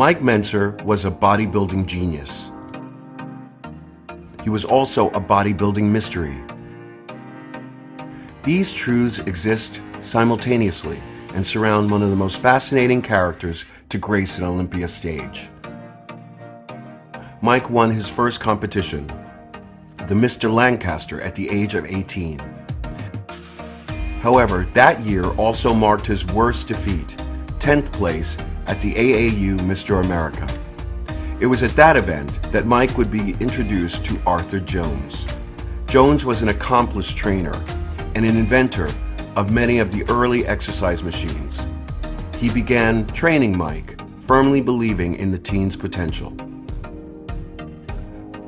Mike Mentzer was a bodybuilding genius. He was also a bodybuilding mystery. These truths exist simultaneously and surround one of the most fascinating characters to grace an Olympia stage. Mike won his first competition, the Mr. Lancaster, at the age of 18. However, that year also marked his worst defeat, 10th place at the AAU Mr. America. It was at that event that Mike would be introduced to Arthur Jones. Jones was an accomplished trainer and an inventor of many of the early exercise machines. He began training Mike, firmly believing in the teen's potential.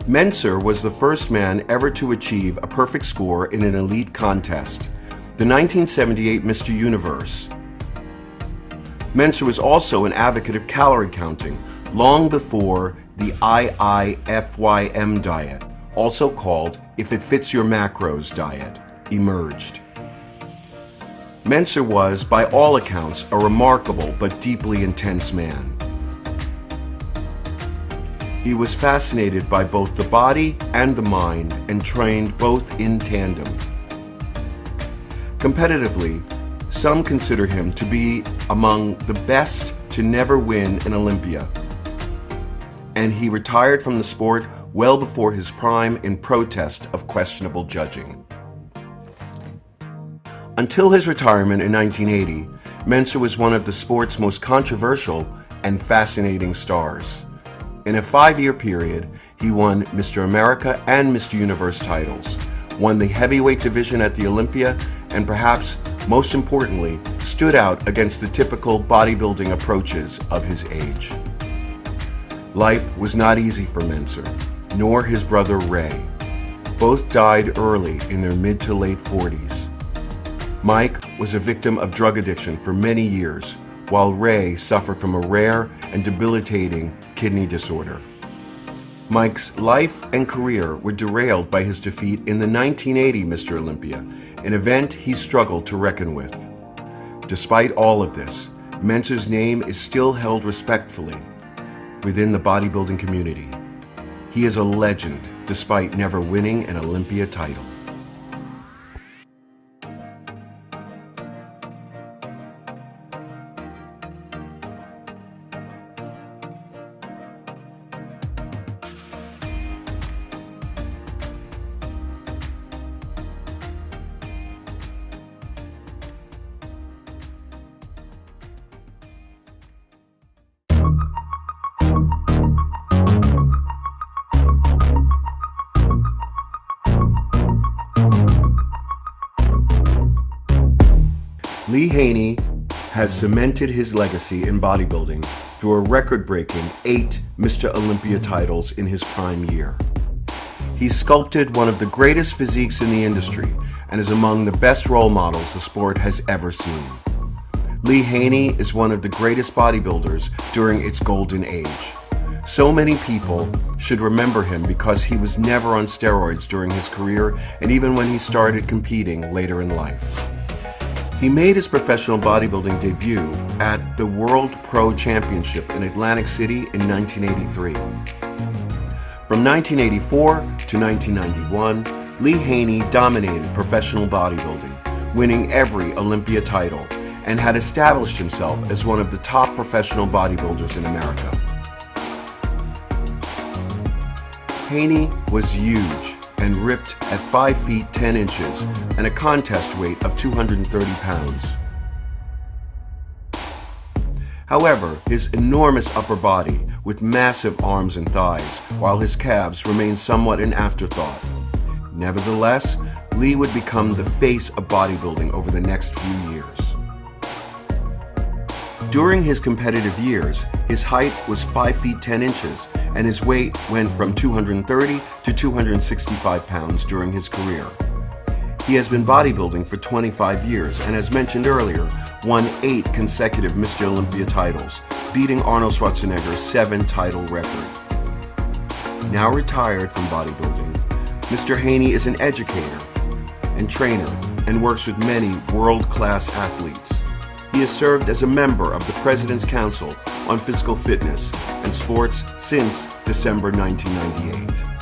Mentzer was the first man ever to achieve a perfect score in an elite contest, the 1978 Mr. Universe. Mentzer was also an advocate of calorie counting long before the IIFYM diet, also called If It Fits Your Macros diet, emerged. Mentzer was, by all accounts, a remarkable but deeply intense man. He was fascinated by both the body and the mind and trained both in tandem. Competitively, some consider him to be among the best to never win an Olympia, and he retired from the sport well before his prime in protest of questionable judging. Until his retirement in 1980, Mentzer was one of the sport's most controversial and fascinating stars. In a 5-year period, he won Mr. America and Mr. Universe titles, won the heavyweight division at the Olympia, and perhaps most importantly, stood out against the typical bodybuilding approaches of his age. Life was not easy for Mentzer, nor his brother Ray. Both died early in their mid to late 40s. Mike was a victim of drug addiction for many years, while Ray suffered from a rare and debilitating kidney disorder. Mike's life and career were derailed by his defeat in the 1980 Mr. Olympia, an event he struggled to reckon with. Despite all of this, Mentzer's name is still held respectfully within the bodybuilding community. He is a legend despite never winning an Olympia title. Lee Haney has cemented his legacy in bodybuilding through a record-breaking 8 Mr. Olympia titles in his prime year. He sculpted one of the greatest physiques in the industry and is among the best role models the sport has ever seen. Lee Haney is one of the greatest bodybuilders during its golden age. So many people should remember him because he was never on steroids during his career and even when he started competing later in life. He made his professional bodybuilding debut at the World Pro Championship in Atlantic City in 1983. From 1984 to 1991, Lee Haney dominated professional bodybuilding, winning every Olympia title, and had established himself as one of the top professional bodybuilders in America. Haney was huge and ripped at 5 feet 10 inches and a contest weight of 230 pounds. However, his enormous upper body with massive arms and thighs, while his calves remained somewhat an afterthought. Nevertheless, Lee would become the face of bodybuilding over the next few years. During his competitive years, his height was 5 feet 10 inches and his weight went from 230 to 265 pounds during his career. He has been bodybuilding for 25 years and, as mentioned earlier, won 8 consecutive Mr. Olympia titles, beating Arnold Schwarzenegger's 7-title record. Now retired from bodybuilding, Mr. Haney is an educator and trainer and works with many world-class athletes. He has served as a member of the President's Council on physical fitness and sports since December 1998.